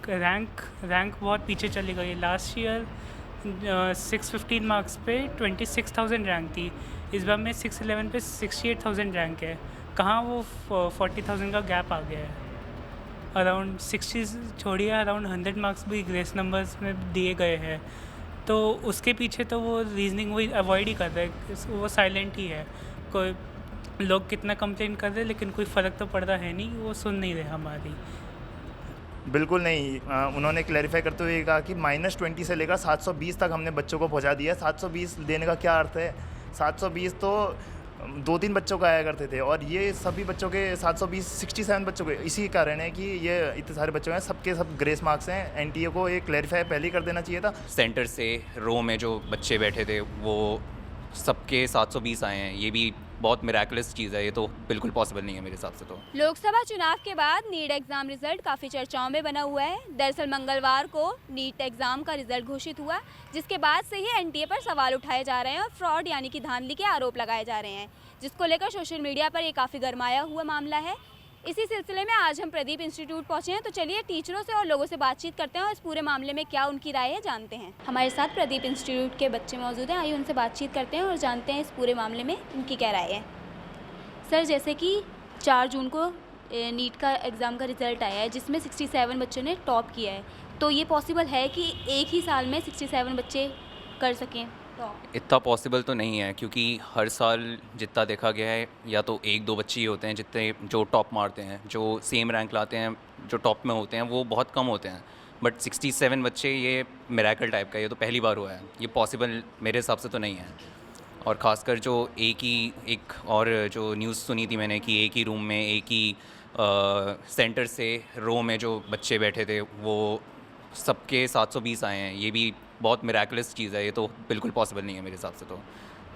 Rank बहुत पीछे चली गई। लास्ट ईयर 615 मार्क्स पे 26,000 रैंक थी। इस बार में 611 पे 68,000 रैंक है। कहाँ वो 40,000 का गैप आ गया है। अराउंड 60 छोड़िए, अराउंड 100 मार्क्स भी ग्रेस नंबर्स में दिए गए हैं। तो उसके पीछे तो वो रीजनिंग वही अवॉइड ही कर रहे हैं, वो साइलेंट ही है। कोई लोग कितना कंप्लेंट कर रहे हैं लेकिन कोई फ़र्क तो पड़ रहा है नहीं, वो सुन नहीं रहे हमारी। बिल्कुल नहीं। उन्होंने क्लैरिफाई करते हुए कहा कि -20 से लेकर 720 तक हमने बच्चों को पहुंचा दिया है। 720 देने का क्या अर्थ है? 720 तो 2-3 बच्चों का आया करते थे, और ये सभी बच्चों के 720 67 बच्चों के। इसी कारण है कि ये इतने सारे बच्चों हैं, सबके सब ग्रेस मार्क्स हैं। एनटीए को ये क्लैरिफाई पहले ही कर देना चाहिए था। सेंटर से रो में जो बच्चे बैठे थे वो सबके 720 आए हैं, ये भी बहुत मिराकुलस चीज़ है। ये तो बिल्कुल पॉसिबल नहीं है मेरे हिसाब से। तो लोकसभा चुनाव के बाद नीट एग्जाम रिजल्ट काफ़ी चर्चाओं में बना हुआ है। दरअसल मंगलवार को नीट एग्जाम का रिजल्ट घोषित हुआ, जिसके बाद से ही एनटीए पर सवाल उठाए जा रहे हैं और फ्रॉड यानी कि धांधली के आरोप लगाए जा रहे हैं, जिसको लेकर सोशल मीडिया पर ये काफ़ी गरमाया हुआ मामला है। इसी सिलसिले में आज हम प्रदीप इंस्टीट्यूट पहुंचे हैं, तो चलिए टीचरों से और लोगों से बातचीत करते हैं और इस पूरे मामले में क्या उनकी राय है जानते हैं। हमारे साथ प्रदीप इंस्टीट्यूट के बच्चे मौजूद हैं, आइए उनसे बातचीत करते हैं और जानते हैं इस पूरे मामले में उनकी क्या राय है। सर, जैसे कि 4 जून को नीट का एग्ज़ाम का रिज़ल्ट आया है, जिसमें 67 बच्चों ने टॉप किया है, तो ये पॉसिबल है कि एक ही साल में 67 बच्चे कर सकें टॉप? इतना पॉसिबल तो नहीं है, क्योंकि हर साल जितना देखा गया है या तो 1-2 बच्चे ही होते हैं जितने जो टॉप मारते हैं, जो सेम रैंक लाते हैं, जो टॉप में होते हैं, वो बहुत कम होते हैं। बट 67 बच्चे, ये मिरेकल टाइप का, ये तो पहली बार हुआ है। ये पॉसिबल मेरे हिसाब से तो नहीं है। और ख़ासकर जो एक और जो न्यूज़ सुनी थी मैंने कि एक ही रूम में एक ही सेंटर से रो में जो बच्चे बैठे थे वो सबके 720 आए हैं, ये भी बहुत मिराकुलस चीज़ है। ये तो बिल्कुल पॉसिबल नहीं है मेरे हिसाब से।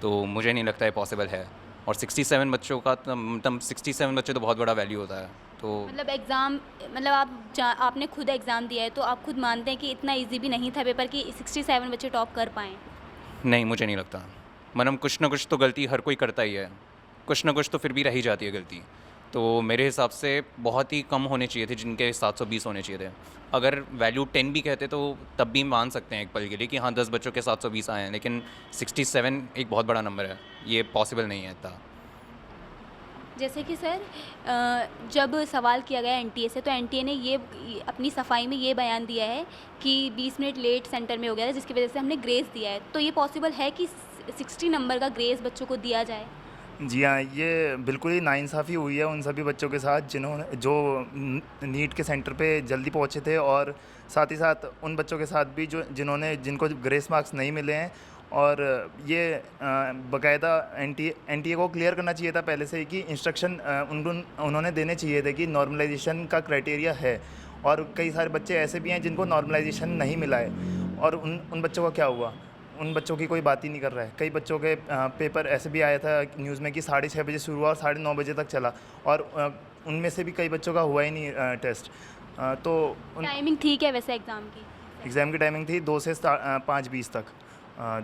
तो मुझे नहीं लगता है पॉसिबल है। और 67 बच्चों का मतलब 67 बच्चे तो बहुत बड़ा वैल्यू होता है। तो मतलब एग्ज़ाम, मतलब आपने खुद एग्ज़ाम दिया है, तो आप खुद मानते हैं कि इतना इजी भी नहीं था पेपर कि 67 बच्चे टॉप कर पाएँ? नहीं, मुझे नहीं लगता। मतलब कुछ ना कुछ तो गलती हर कोई करता ही है, कुछ ना कुछ तो फिर भी रह ही जाती है गलती। तो मेरे हिसाब से बहुत ही कम होने चाहिए थे जिनके 720 होने चाहिए थे। अगर वैल्यू 10 भी कहते तो तब भी मान सकते हैं एक पल के लिए कि हाँ 10 बच्चों के 720 आए हैं, लेकिन 67 एक बहुत बड़ा नंबर है, ये पॉसिबल नहीं है इतना। जैसे कि सर, जब सवाल किया गया एनटीए से, तो एनटीए ने ये अपनी सफाई में ये बयान दिया है कि 20 मिनट लेट सेंटर में हो गया था, जिसकी वजह से हमने ग्रेस दिया है। तो ये पॉसिबल है कि 60 नंबर का ग्रेस बच्चों को दिया जाए? जी हाँ, ये बिल्कुल ही नाइंसाफ़ी हुई है उन सभी बच्चों के साथ जिन्होंने जो नीट के सेंटर पे जल्दी पहुँचे थे, और साथ ही साथ उन बच्चों के साथ भी जिनको ग्रेस मार्क्स नहीं मिले हैं। और ये बाकायदा एनटीए को क्लियर करना चाहिए था पहले से ही कि इंस्ट्रक्शन उन्होंने देने चाहिए थे कि नॉर्मलाइजेशन का क्राइटेरिया है। और कई सारे बच्चे ऐसे भी हैं जिनको नॉर्मलाइजेशन नहीं मिला है, और उन बच्चों का क्या हुआ? उन बच्चों की कोई बात ही नहीं कर रहा है। कई बच्चों के पेपर ऐसे भी आया था न्यूज़ में कि 6:30 बजे शुरू हुआ और 9:30 बजे तक चला, और उनमें से भी कई बच्चों का हुआ ही नहीं टेस्ट। तो टाइमिंग ठीक है वैसे एग्ज़ाम की? एग्ज़ाम की टाइमिंग थी 2 से 5:20 तक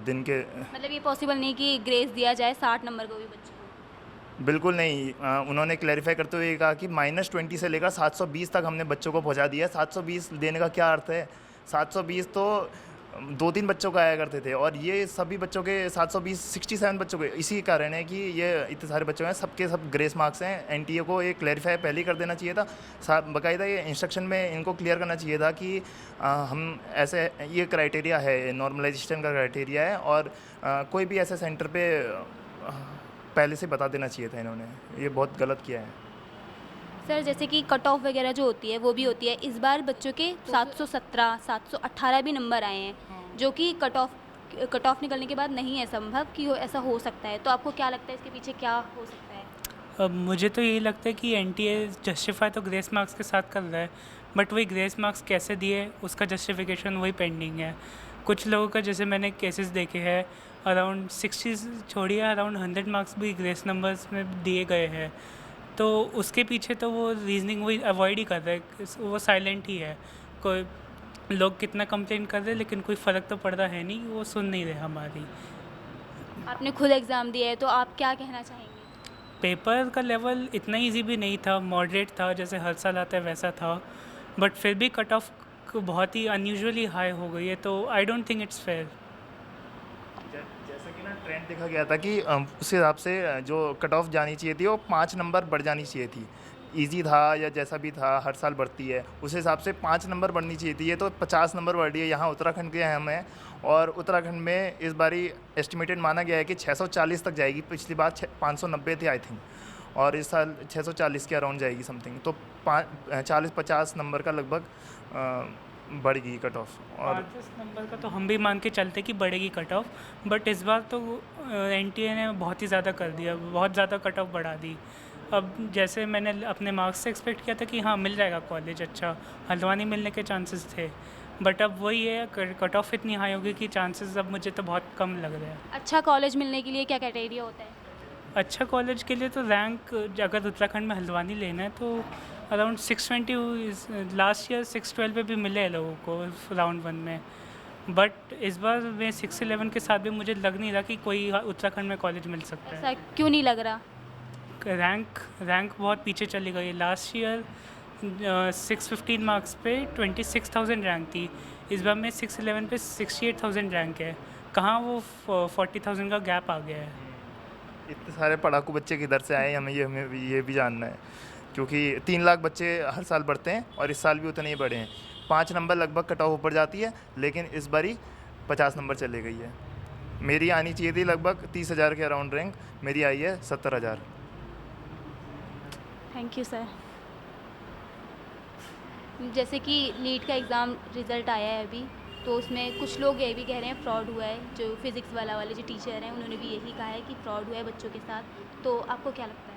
दिन के। मतलब ये पॉसिबल नहीं कि ग्रेस दिया जाए 60 नंबर को भी बच्चों को? बिल्कुल नहीं। उन्होंने क्लैरिफाई करते हुए कहा कि -20 से लेकर 720 तक हमने बच्चों को पहुंचा दिया है। 720 देने का क्या अर्थ है? 720 तो 2-3 बच्चों का आया करते थे, और ये सभी बच्चों के 720 67 बच्चों के। इसी कारण है कि ये इतने सारे बच्चों हैं, सबके सब ग्रेस मार्क्स हैं। एनटीए को ये क्लैरिफाई पहले ही कर देना चाहिए था। बाकायदा ये इंस्ट्रक्शन में इनको क्लियर करना चाहिए था कि हम ऐसे, ये क्राइटेरिया है, नॉर्मलाइजेशन का क्राइटेरिया है, और कोई भी ऐसे सेंटर पे पहले से बता देना चाहिए था इन्होंने। ये बहुत गलत किया है। सर, जैसे कि कट ऑफ वगैरह जो होती है वो भी होती है। इस बार बच्चों के 717, 718 भी नंबर आए हैं, जो कि कट ऑफ निकलने के बाद नहीं है संभव कि ऐसा हो सकता है। तो आपको क्या लगता है इसके पीछे क्या हो सकता है? अब मुझे तो यही लगता है कि एनटीए जस्टिफाई तो ग्रेस मार्क्स के साथ कर रहा है, बट वही ग्रेस मार्क्स कैसे दिए उसका जस्टिफिकेशन वही पेंडिंग है। कुछ लोगों का, जैसे मैंने केसेस देखे हैं, अराउंड 60 छोड़िए, अराउंड 100 मार्क्स भी ग्रेस नंबर्स में दिए गए हैं। तो उसके पीछे तो वो रीजनिंग वही अवॉइड ही कर रहे हैं, वो साइलेंट ही है। कोई लोग कितना कंप्लेंट कर रहे हैं लेकिन कोई फ़र्क तो पड़ रहा है नहीं, वो सुन नहीं रहे हमारी। आपने खुद एग्ज़ाम दिया है, तो आप क्या कहना चाहेंगे? पेपर का लेवल इतना इजी भी नहीं था, मॉडरेट था, जैसे हर साल आता है वैसा था, बट फिर भी कट ऑफ बहुत ही अनयूजुअली हाई हो गई है, तो I don't think it's fair. जैसा कि ना ट्रेंड देखा गया था कि उस हिसाब से जो कट ऑफ जानी चाहिए थी वो 5 नंबर बढ़ जानी चाहिए थी। इजी था या जैसा भी था, हर साल बढ़ती है, उस हिसाब से 5 नंबर बढ़नी चाहिए थी। ये तो 50 नंबर बढ़ रही है। यहाँ उत्तराखंड के हम हैं और उत्तराखंड में इस बारी एस्टिमेटेड माना गया है कि 640 तक जाएगी। पिछली बार 590 थे आई थिंक, और इस साल 640 के अराउंड जाएगी समथिंग। तो 40-50 नंबर का लगभग बढ़ गई कट ऑफ। और 5 नंबर का तो हम भी मान के चलते कि बढ़ेगी कट ऑफ, बट इस बार तो एनटीए ने बहुत ही ज़्यादा कर दिया, बहुत ज़्यादा कट ऑफ बढ़ा दी। अब जैसे मैंने अपने मार्क्स से एक्सपेक्ट किया था कि हाँ मिल जाएगा कॉलेज, अच्छा हल्द्वानी मिलने के चांसेस थे, बट अब वही है, कट ऑफ इतनी हाई होगी कि चांसेस अब मुझे तो बहुत कम लग रहे हैं। अच्छा कॉलेज मिलने के लिए क्या क्राइटेरिया होता है? अच्छा कॉलेज के लिए तो रैंक अगर उत्तराखंड में हल्द्वानी लेना है तो अराउंड 620, लास्ट ईयर 612 पे भी मिले हैं लोगों को राउंड 1 में, बट इस बार में 611 के साथ भी मुझे लग नहीं रहा कि कोई उत्तराखंड में कॉलेज मिल सकता है। ऐसा क्यों नहीं लग रहा? रैंक बहुत पीछे चली गई है। लास्ट ईयर 615 मार्क्स पे 26,000 रैंक थी, इस बार में 611 पे 68,000 रैंक है। कहाँ वो 40,000 का गैप आ गया है। इतने सारे पढ़ाकू बच्चे किधर से आए, हमें ये भी जानना है, क्योंकि 3 लाख बच्चे हर साल बढ़ते हैं और इस साल भी उतने ही बढ़े हैं। 5 नंबर लगभग कट ऑफ ऊपर जाती है, लेकिन इस बारी 50 नंबर चले गई है। मेरी आनी चाहिए थी लगभग 30,000 के अराउंड रैंक, मेरी आई है 70,000। Thank you sir. जैसे कि नीट का एग्ज़ाम रिज़ल्ट आया है अभी, तो उसमें कुछ लोग ये भी कह रहे हैं फ्रॉड हुआ है। जो फिज़िक्स वाले जो टीचर हैं उन्होंने भी यही कहा है कि फ्रॉड हुआ है बच्चों के साथ, तो आपको क्या लगता है?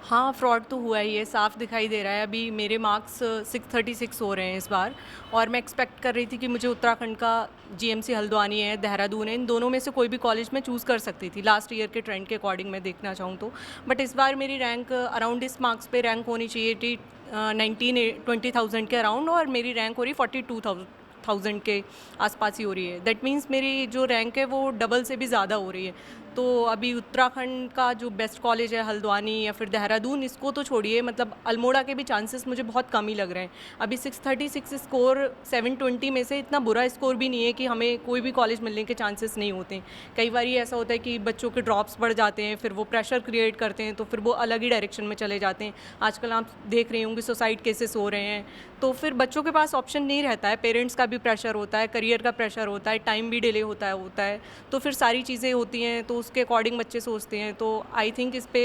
हाँ, फ्रॉड तो हुआ ही है, साफ दिखाई दे रहा है। अभी मेरे मार्क्स 636 हो रहे हैं इस बार, और मैं एक्सपेक्ट कर रही थी कि मुझे उत्तराखंड का जीएमसी हल्द्वानी है, देहरादून है, इन दोनों में से कोई भी कॉलेज मैं चूज़ कर सकती थी लास्ट ईयर के ट्रेंड के अकॉर्डिंग मैं देखना चाहूँ तो। बट इस बार मेरी रैंक अराउंड इस मार्क्स पे रैंक होनी चाहिए थी 19-20,000 के अराउंड, और मेरी रैंक हो रही 42,000 के आसपास ही हो रही है। दैट मीन्स मेरी जो रैंक है वो डबल से भी ज़्यादा हो रही है। तो अभी उत्तराखंड का जो बेस्ट कॉलेज है हल्द्वानी या फिर देहरादून, इसको तो छोड़िए, मतलब अल्मोड़ा के भी चांसेस मुझे बहुत कम ही लग रहे हैं। अभी 636 स्कोर 720 में से इतना बुरा स्कोर भी नहीं है कि हमें कोई भी कॉलेज मिलने के चांसेस नहीं होते हैं। कई बार ये ऐसा होता है कि बच्चों के ड्रॉप्स बढ़ जाते हैं, फिर वो प्रेशर क्रिएट करते हैं, तो फिर वो अलग ही डायरेक्शन में चले जाते हैं। आजकल आप देख रहे होंगे सुसाइड केसेस हो रहे हैं, तो फिर बच्चों के पास ऑप्शन नहीं रहता है। पेरेंट्स का भी प्रेशर होता है, करियर का प्रेशर होता है, टाइम भी डिले होता है, तो फिर सारी चीज़ें होती हैं, तो उसके अकॉर्डिंग बच्चे सोचते हैं। तो आई थिंक इस पे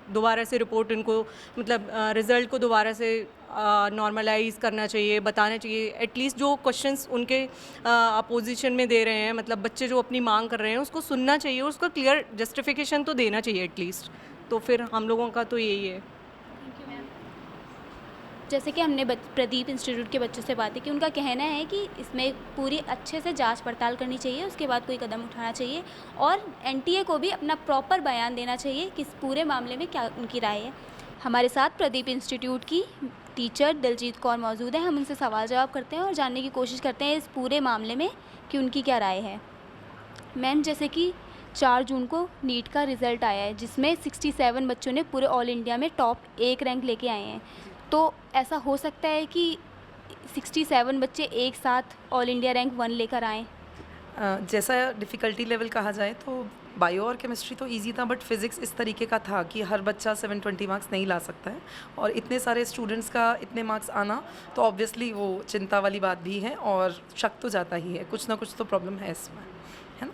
दोबारा से रिपोर्ट इनको, मतलब रिज़ल्ट को दोबारा से नॉर्मलाइज करना चाहिए, बताना चाहिए। एटलीस्ट जो क्वेश्चंस उनके अपोजिशन में दे रहे हैं, मतलब बच्चे जो अपनी मांग कर रहे हैं, उसको सुनना चाहिए, उसका क्लियर जस्टिफिकेशन तो देना चाहिए एटलीस्ट। तो फिर हम लोगों का तो यही है। Thank you ma'am. जैसे कि हमने प्रदीप इंस्टीट्यूट के बच्चों से बात की, उनका कहना है कि इसमें पूरी अच्छे से जांच पड़ताल करनी चाहिए, उसके बाद कोई कदम उठाना चाहिए, और एनटीए को भी अपना प्रॉपर बयान देना चाहिए कि इस पूरे मामले में क्या उनकी राय है। हमारे साथ प्रदीप इंस्टीट्यूट की टीचर दिलजीत कौर मौजूद है। हम उनसे सवाल जवाब करते हैं और जानने की कोशिश करते हैं इस पूरे मामले में कि उनकी क्या राय है। मैम, जैसे कि 4 जून को नीट का रिज़ल्ट आया है, जिसमें 67 बच्चों ने पूरे ऑल इंडिया में टॉप 1 रैंक लेके आए हैं, तो ऐसा हो सकता है कि 67 बच्चे एक साथ ऑल इंडिया रैंक 1 लेकर आएँ? जैसा डिफ़िकल्टी लेवल कहा जाए तो बायो और केमिस्ट्री तो इजी था, बट फिज़िक्स इस तरीके का था कि हर बच्चा 720 मार्क्स नहीं ला सकता है, और इतने सारे स्टूडेंट्स का इतने मार्क्स आना तो ऑब्वियसली वो चिंता वाली बात भी है, और शक तो जाता ही है, कुछ ना कुछ तो प्रॉब्लम है इसमें, है ना।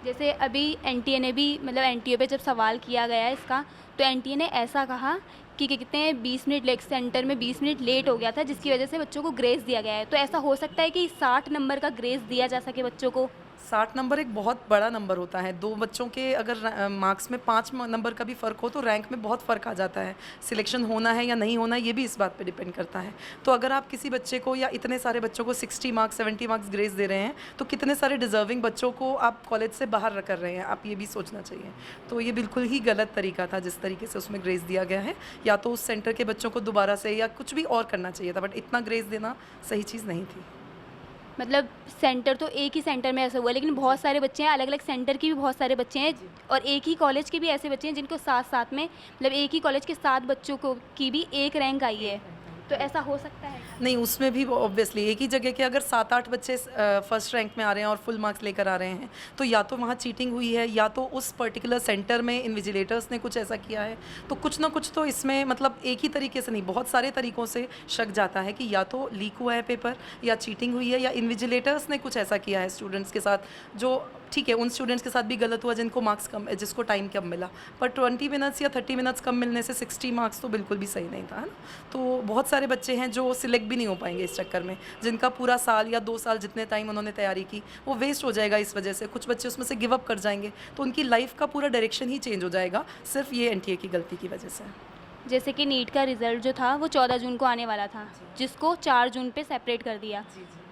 जैसे अभी एनटीए ने भी, मतलब एनटीए पे जब सवाल किया गया है इसका, तो एनटीए ने ऐसा कहा कि कितने 20 मिनट लेट, सेंटर में 20 मिनट लेट हो गया था, जिसकी वजह से बच्चों को ग्रेस दिया गया है। तो ऐसा हो सकता है कि 60 नंबर का ग्रेस दिया जा सके बच्चों को? 60 नंबर एक बहुत बड़ा नंबर होता है। 2 बच्चों के अगर मार्क्स में 5 नंबर का भी फ़र्क हो तो रैंक में बहुत फ़र्क आ जाता है। सिलेक्शन होना है या नहीं होना, ये भी इस बात पे डिपेंड करता है। तो अगर आप किसी बच्चे को या इतने सारे बच्चों को 60 मार्क्स 70 मार्क्स ग्रेस दे रहे हैं, तो कितने सारे डिज़र्विंग बच्चों को आप कॉलेज से बाहर कर रहे हैं, आप ये भी सोचना चाहिए। तो ये बिल्कुल ही गलत तरीका था जिस तरीके से उसमें ग्रेस दिया गया है। या तो उस सेंटर के बच्चों को दोबारा से या कुछ भी और करना चाहिए था, बट इतना ग्रेस देना सही चीज़ नहीं थी। मतलब सेंटर तो एक ही सेंटर में ऐसा हुआ, लेकिन बहुत सारे बच्चे हैं, अलग अलग सेंटर की भी बहुत सारे बच्चे हैं, और एक ही कॉलेज के भी ऐसे बच्चे हैं जिनको साथ साथ में, मतलब एक ही कॉलेज के 7 बच्चों को की भी 1 रैंक आई है। तो ऐसा हो सकता है? नहीं, उसमें भी ऑब्वियसली एक ही जगह के अगर 7-8 बच्चे फर्स्ट रैंक में आ रहे हैं और फुल मार्क्स लेकर आ रहे हैं, तो या तो वहाँ चीटिंग हुई है या तो उस पर्टिकुलर सेंटर में इन्विजिलेटर्स ने कुछ ऐसा किया है। तो कुछ ना कुछ तो इसमें मतलब एक ही तरीके से नहीं, बहुत सारे तरीक़ों से शक जाता है कि या तो लीक हुआ है पेपर, या चीटिंग हुई है, या इन्विजिलेटर्स ने कुछ ऐसा किया है स्टूडेंट्स के साथ, जो ठीक है उन स्टूडेंट्स के साथ भी गलत हुआ जिनको मार्क्स कम, जिसको टाइम कम मिला। पर 20 मिनट्स या 30 मिनट्स कम मिलने से 60 मार्क्स तो बिल्कुल भी सही नहीं था, है ना। तो बहुत सारे बच्चे हैं जो सिलेक्ट भी नहीं हो पाएंगे इस चक्कर में, जिनका पूरा साल या 2 साल जितने टाइम उन्होंने तैयारी की वो वेस्ट हो जाएगा इस वजह से। कुछ बच्चे उसमें से गिव अप कर जाएंगे, तो उनकी लाइफ का पूरा डायरेक्शन ही चेंज हो जाएगा सिर्फ ये एनटीए की गलती की वजह से। जैसे कि नीट का रिज़ल्ट जो था वो 14 जून को आने वाला था, जिसको 4 जून पे सेपरेट कर दिया।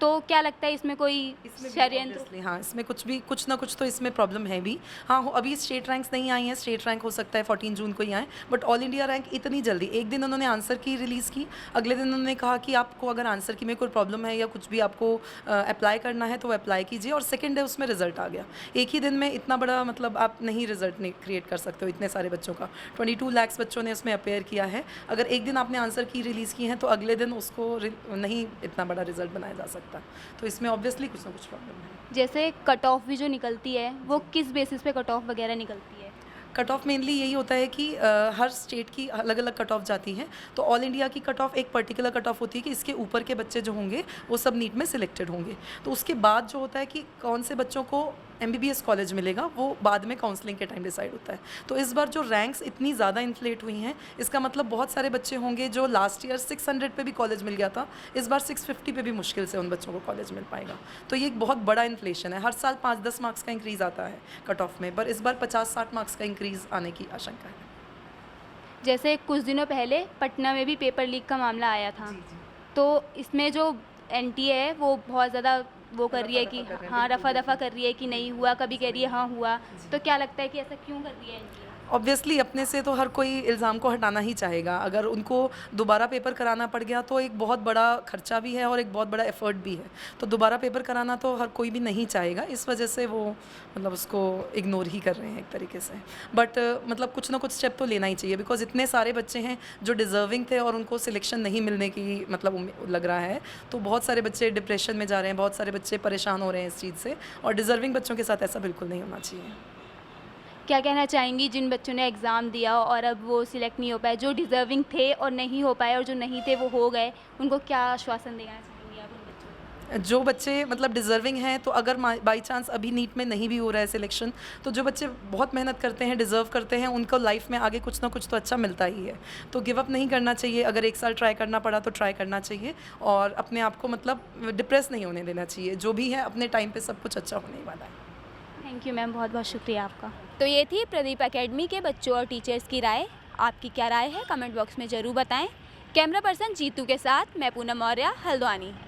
तो क्या लगता है इसमें कोई षड्यंत्र? हाँ, इसमें कुछ ना कुछ तो इसमें प्रॉब्लम है भी। हाँ, अभी स्टेट रैंक्स नहीं आई हैं, स्टेट रैंक हो सकता है 14 जून को ही आए, बट ऑल इंडिया रैंक इतनी जल्दी, एक दिन उन्होंने आंसर की रिलीज़ की, अगले दिन उन्होंने कहा कि आपको अगर आंसर की में कोई प्रॉब्लम है या कुछ भी आपको अप्लाई करना है तो वो अप्लाई कीजिए, और सेकेंड डे उसमें रिजल्ट आ गया। एक ही दिन में इतना बड़ा मतलब आप नहीं रिजल्ट नहीं क्रिएट कर सकते हो इतने सारे बच्चों का। 22 लाख बच्चों ने उसमें अपेयर किया है, अगर एक दिन आपने आंसर की रिलीज़ की है तो अगले दिन उसको नहीं इतना बड़ा रिजल्ट बनाया जा सकता। तो इसमें ऑब्वियसली कुछ ना कुछ प्रॉब्लम है। जैसे कट ऑफ भी जो निकलती है वो किस बेसिस पे कट ऑफ वगैरह निकलती है? कट ऑफ मेनली यही होता है कि हर स्टेट की अलग अलग कट ऑफ जाती हैं। तो ऑल इंडिया की कट ऑफ एक पर्टिकुलर कट ऑफ होती है कि इसके ऊपर के बच्चे जो होंगे वो सब नीट में सिलेक्टेड होंगे। तो उसके बाद जो होता है कि कौन से बच्चों को MBBS कॉलेज मिलेगा वो बाद में काउंसलिंग के टाइम डिसाइड होता है। तो इस बार जो रैंक्स इतनी ज़्यादा इन्फ्लेट हुई हैं, इसका मतलब बहुत सारे बच्चे होंगे जो लास्ट ईयर 600 पे भी कॉलेज मिल गया था, इस बार 650 पे भी मुश्किल से उन बच्चों को कॉलेज मिल पाएगा। तो ये एक बहुत बड़ा इन्फ्लेशन है। हर साल 5-10 मार्क्स का इंक्रीज़ आता है कट ऑफ में, पर इस बार 50-60 मार्क्स का इंक्रीज़ आने की आशंका है। जैसे कुछ दिनों पहले पटना में भी पेपर लीक का मामला आया था, तो इसमें जो NTA है वो बहुत ज़्यादा वो कर रही है कि हाँ रफ़ा दफ़ा कर रही है कि नहीं हुआ, कभी कह रही है हाँ हुआ। तो क्या लगता है कि ऐसा क्यों कर रही है NTA? ऑब्वियसली अपने से तो हर कोई इल्ज़ाम को हटाना ही चाहेगा। अगर उनको दोबारा पेपर कराना पड़ गया तो एक बहुत बड़ा खर्चा भी है और एक बहुत बड़ा एफर्ट भी है। तो दोबारा पेपर कराना तो हर कोई भी नहीं चाहेगा, इस वजह से वो मतलब उसको इग्नोर ही कर रहे हैं एक तरीके से। बट मतलब कुछ ना कुछ स्टेप तो लेना ही चाहिए, बिकॉज इतने सारे बच्चे हैं जो डिज़र्विंग थे और उनको सिलेक्शन नहीं मिलने की मतलब लग रहा है। तो बहुत सारे बच्चे डिप्रेशन में जा रहे हैं, बहुत सारे बच्चे परेशान हो रहे हैं इस चीज़ से, और डिज़र्विंग बच्चों के साथ ऐसा बिल्कुल नहीं होना चाहिए। क्या कहना चाहेंगी जिन बच्चों ने एग्ज़ाम दिया और अब वो सिलेक्ट नहीं हो पाए, जो डिज़र्विंग थे और नहीं हो पाए और जो नहीं थे वो हो गए, उनको क्या आश्वासन देना चाहेंगी आप उन बच्चों को? जो बच्चे मतलब डिज़र्विंग हैं, तो अगर बाई चांस अभी नीट में नहीं भी हो रहा है सिलेक्शन, तो जो बच्चे बहुत मेहनत करते हैं, डिज़र्व करते हैं, उनको लाइफ में आगे कुछ ना कुछ तो अच्छा मिलता ही है। तो गिव अप नहीं करना चाहिए। अगर 1 साल ट्राई करना पड़ा तो ट्राई करना चाहिए, और अपने आप को मतलब डिप्रेस नहीं होने देना चाहिए। जो भी है अपने टाइम पे सब कुछ अच्छा होने ही वाला है। थैंक यू मैम, बहुत बहुत शुक्रिया आपका। तो ये थी प्रदीप एकेडमी के बच्चों और टीचर्स की राय। आपकी क्या राय है कमेंट बॉक्स में ज़रूर बताएं। कैमरा पर्सन जीतू के साथ मैं पूनम मौर्य, हल्द्वानी।